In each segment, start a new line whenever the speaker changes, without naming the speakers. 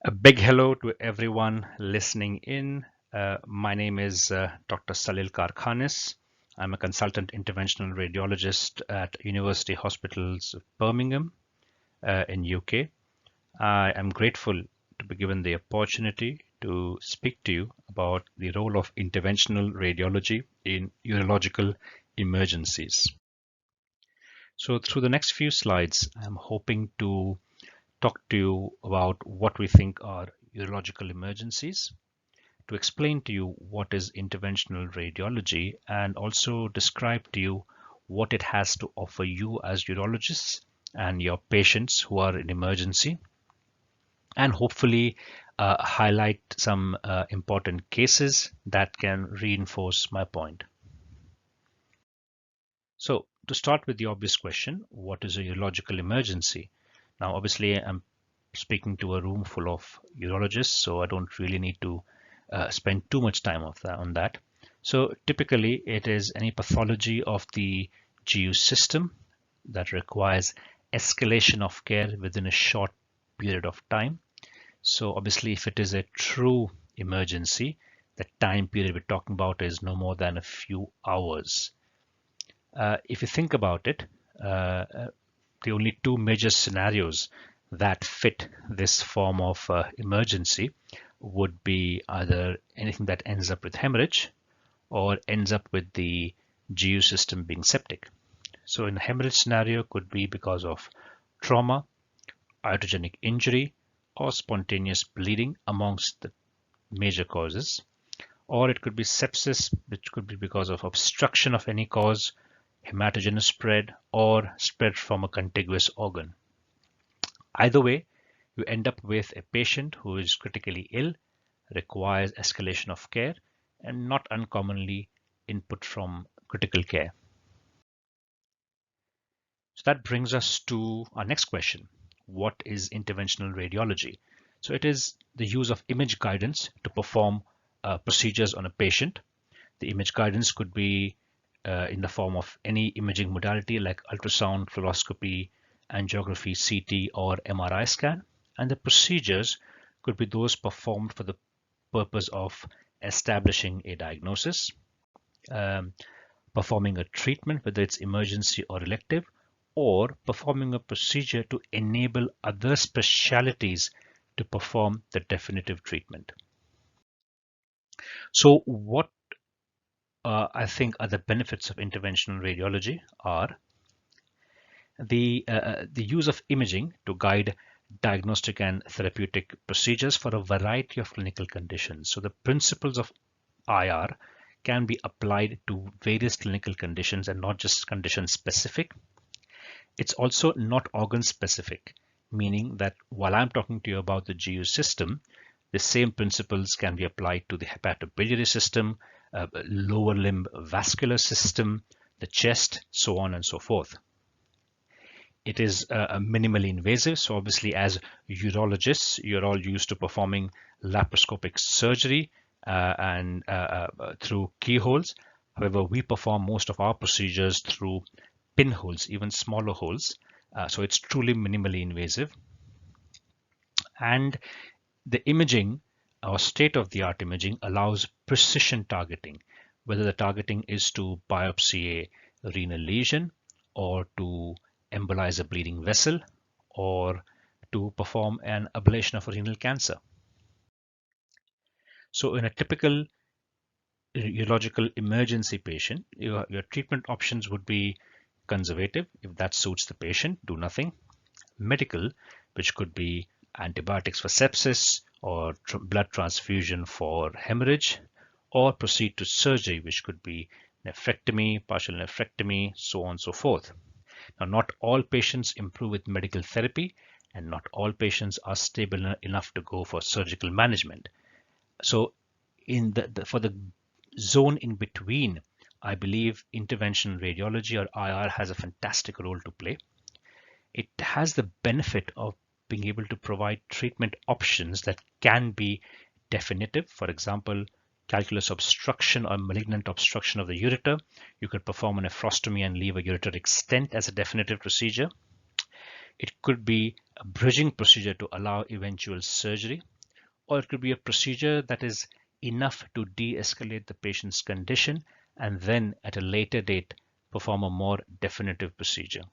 A big hello to everyone listening in. My name is Dr. Salil Karkhanis. I'm a consultant interventional radiologist at University Hospitals of Birmingham in UK. I am grateful to be given the opportunity to speak to you about the role of interventional radiology in urological emergencies. So through the next few slides, I'm hoping to talk to you about what we think are urological emergencies, to explain to you what is interventional radiology, and also describe to you what it has to offer you as urologists and your patients who are in emergency, and hopefully highlight some important cases that can reinforce my point. So to start with the obvious question, what is a urological emergency? Now, obviously, I'm speaking to a room full of urologists, so I don't really need to spend too much time on that. So typically, it is any pathology of the GU system that requires escalation of care within a short period of time. So obviously, if it is a true emergency, the time period we're talking about is no more than a few hours. If you think about it, the only two major scenarios that fit this form of emergency would be either anything that ends up with hemorrhage or ends up with the GU system being septic. So in a hemorrhage scenario could be because of trauma, iatrogenic injury, or spontaneous bleeding amongst the major causes. Or it could be sepsis, which could be because of obstruction of any cause, hematogenous spread, or spread from a contiguous organ. Either way, you end up with a patient who is critically ill, requires escalation of care, and not uncommonly input from critical care. So that brings us to our next question. What is interventional radiology? So it is the use of image guidance to perform procedures on a patient. The image guidance could be in the form of any imaging modality like ultrasound, fluoroscopy, angiography, CT, or MRI scan. And the procedures could be those performed for the purpose of establishing a diagnosis, performing a treatment, whether it's emergency or elective, or performing a procedure to enable other specialties to perform the definitive treatment. So what I think are the benefits of interventional radiology are the use of imaging to guide diagnostic and therapeutic procedures for a variety of clinical conditions. So the principles of IR can be applied to various clinical conditions and not just condition specific. It's also not organ specific, meaning that while I'm talking to you about the GU system, the same principles can be applied to the hepatobiliary system, lower limb vascular system, the chest, so on and so forth. It is minimally invasive. So obviously as urologists, you're all used to performing laparoscopic surgery and through keyholes. However, we perform most of our procedures through pinholes, even smaller holes. So it's truly minimally invasive. And the imaging or state-of-the-art imaging allows precision targeting, whether the targeting is to biopsy a renal lesion or to embolize a bleeding vessel or to perform an ablation of a renal cancer. So in a typical urological emergency patient, your treatment options would be conservative, if that suits the patient, do nothing. Medical, which could be antibiotics for sepsis or blood transfusion for hemorrhage, or proceed to surgery, which could be nephrectomy, partial nephrectomy, so on and so forth. Now, not all patients improve with medical therapy, and not all patients are stable enough to go for surgical management. So in for the zone in between, I believe interventional radiology or IR has a fantastic role to play. It has the benefit of being able to provide treatment options that can be definitive. For example, calculus obstruction or malignant obstruction of the ureter. You could perform a nephrostomy and leave a ureteric stent as a definitive procedure. It could be a bridging procedure to allow eventual surgery. or it could be a procedure that is enough to de-escalate the patient's condition and then at a later date perform a more definitive procedure.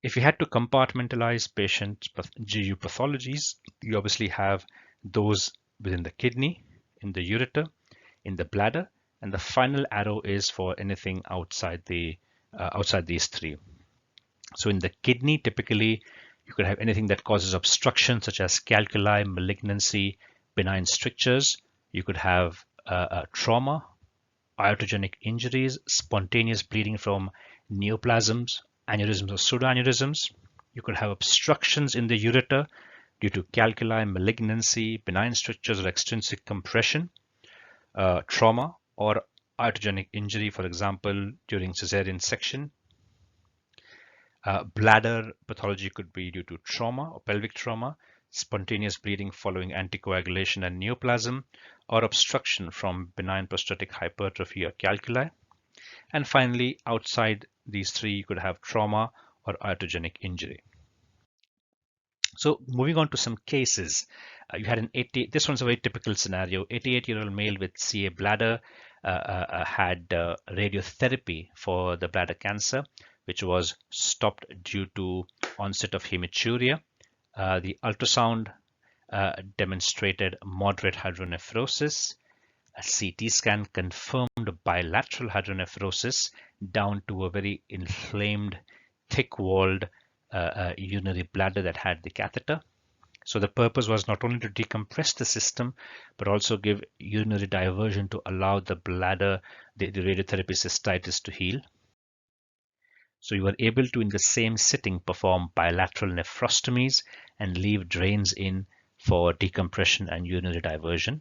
If you had to compartmentalize patient GU pathologies, you obviously have those within the kidney, in the ureter, in the bladder, and the final arrow is for anything outside these three. So in the kidney, typically you could have anything that causes obstruction, such as calculi, malignancy, benign strictures. You could have trauma, iatrogenic injuries, spontaneous bleeding from neoplasms, aneurysms or pseudoaneurysms. You could have obstructions in the ureter due to calculi, malignancy, benign strictures, or extrinsic compression, trauma, or iatrogenic injury, for example, during cesarean section. Bladder pathology could be due to trauma or pelvic trauma, spontaneous bleeding following anticoagulation and neoplasm, or obstruction from benign prostatic hypertrophy or calculi. And finally, outside these three, you could have trauma or iatrogenic injury. So moving on to some cases, you had this one's a very typical scenario. 88-year-old male with CA bladder had radiotherapy for the bladder cancer, which was stopped due to onset of hematuria. The ultrasound demonstrated moderate hydronephrosis. A CT scan confirmed bilateral hydronephrosis down to a very inflamed, thick-walled urinary bladder that had the catheter. So the purpose was not only to decompress the system, but also give urinary diversion to allow the bladder, the radiotherapy cystitis to heal. So you were able to, in the same sitting, perform bilateral nephrostomies and leave drains in for decompression and urinary diversion.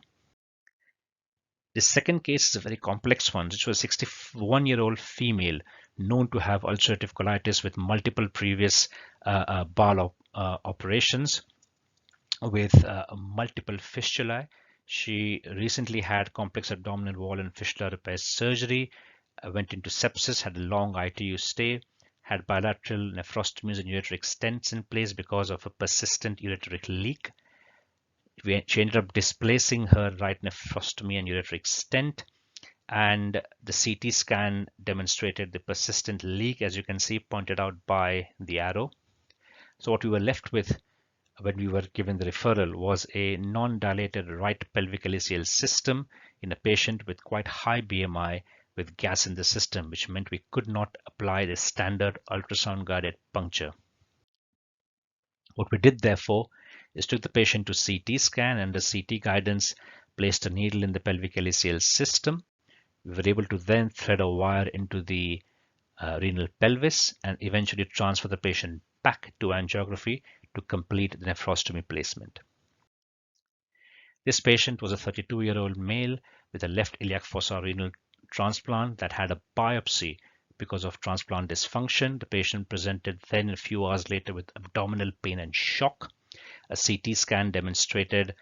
The second case is a very complex one, which was a 61-year-old female known to have ulcerative colitis with multiple previous bowel operations with multiple fistulae. She recently had complex abdominal wall and fistula repair surgery, went into sepsis, had a long ITU stay, had bilateral nephrostomies and ureteric stents in place because of a persistent ureteric leak. She ended up displacing her right nephrostomy and ureteric stent, and the CT scan demonstrated the persistent leak, as you can see, pointed out by the arrow. So what we were left with when we were given the referral was a non-dilated right pelvic ileal system in a patient with quite high BMI with gas in the system, which meant we could not apply the standard ultrasound guided puncture. What we did, therefore, is took the patient to CT scan and the CT guidance placed a needle in the pelvic ileal system. We were able to then thread a wire into the renal pelvis and eventually transfer the patient back to angiography to complete the nephrostomy placement. This patient was a 32-year-old male with a left iliac fossa renal transplant that had a biopsy because of transplant dysfunction. The patient presented then a few hours later with abdominal pain and shock. A CT scan demonstrated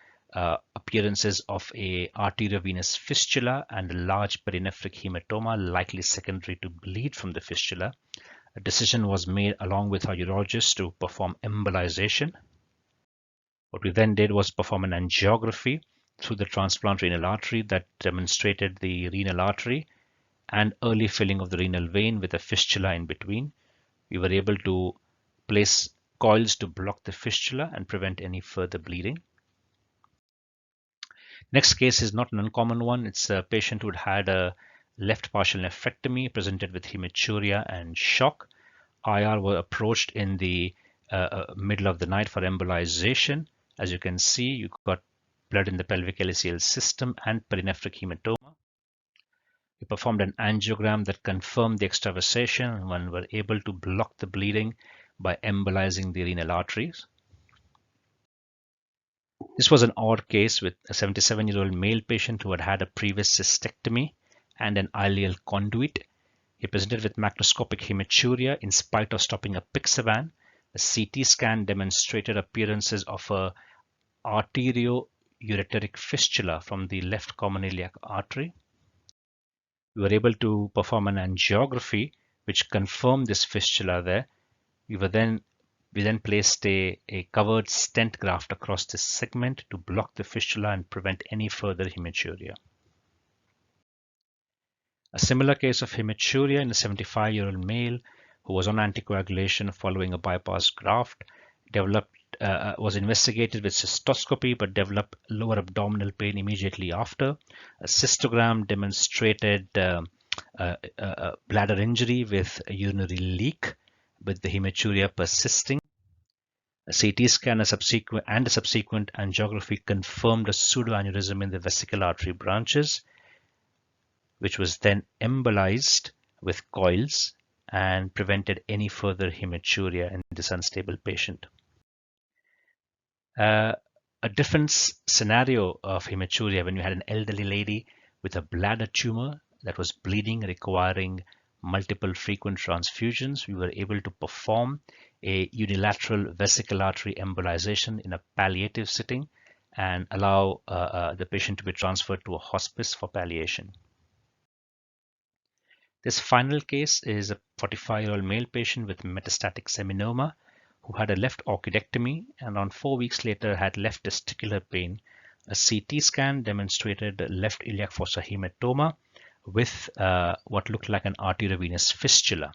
appearances of a arteriovenous fistula and a large perinephric hematoma, likely secondary to bleed from the fistula. A decision was made along with our urologist to perform embolization. What we then did was perform an angiography through the transplant renal artery that demonstrated the renal artery and early filling of the renal vein with a fistula in between. We were able to place coils to block the fistula and prevent any further bleeding. Next case is not an uncommon one. It's a patient who had a left partial nephrectomy, presented with hematuria and shock. IR were approached in the middle of the night for embolization. As you can see, you got blood in the pelvic ileal system and perinephric hematoma. We performed an angiogram that confirmed the extravasation and were able to block the bleeding by embolizing the renal arteries. This was an odd case with a 77-year-old male patient who had had a previous cystectomy and an ileal conduit. He presented with macroscopic hematuria in spite of stopping a Pixaban. A CT scan demonstrated appearances of a arterio-ureteric fistula from the left common iliac artery. We were able to perform an angiography which confirmed this fistula there. We were then We then placed a covered stent graft across this segment to block the fistula and prevent any further hematuria. A similar case of hematuria in a 75-year-old male who was on anticoagulation following a bypass graft was investigated with cystoscopy but developed lower abdominal pain immediately after. A cystogram demonstrated bladder injury with a urinary leak, with the hematuria persisting. A CT scan and a subsequent angiography confirmed a pseudoaneurysm in the vesical artery branches, which was then embolized with coils and prevented any further hematuria in this unstable patient. A different scenario of hematuria when you had an elderly lady with a bladder tumor that was bleeding, requiring multiple frequent transfusions. We were able to perform a unilateral vesical artery embolization in a palliative setting and allow the patient to be transferred to a hospice for palliation. This final case is a 45-year-old male patient with metastatic seminoma who had a left orchidectomy and on 4 weeks later had left testicular pain. A CT scan demonstrated left iliac fossa hematoma with what looked like an arteriovenous fistula.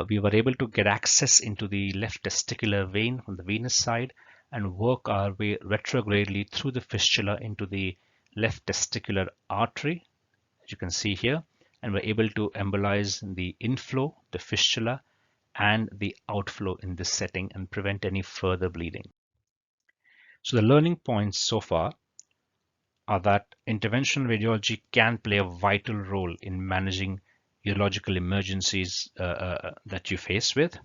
We were able to get access into the left testicular vein from the venous side and work our way retrogradely through the fistula into the left testicular artery, as you can see here, and we're able to embolize the inflow, the fistula, and the outflow in this setting and prevent any further bleeding. So the learning points so far are that interventional radiology can play a vital role in managing urological emergencies that you face with.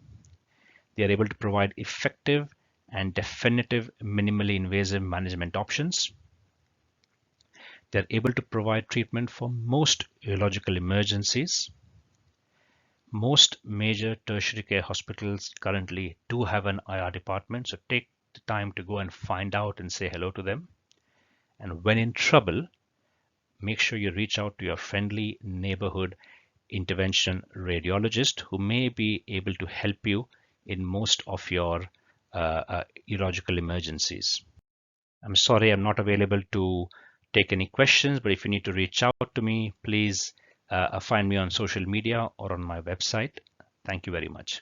They are able to provide effective and definitive minimally invasive management options. They're able to provide treatment for most urological emergencies. Most major tertiary care hospitals currently do have an IR department, so take the time to go and find out and say hello to them. And when in trouble, make sure you reach out to your friendly neighborhood intervention radiologist who may be able to help you in most of your urological emergencies. I'm sorry I'm not available to take any questions, but if you need to reach out to me, please find me on social media or on my website. Thank you very much.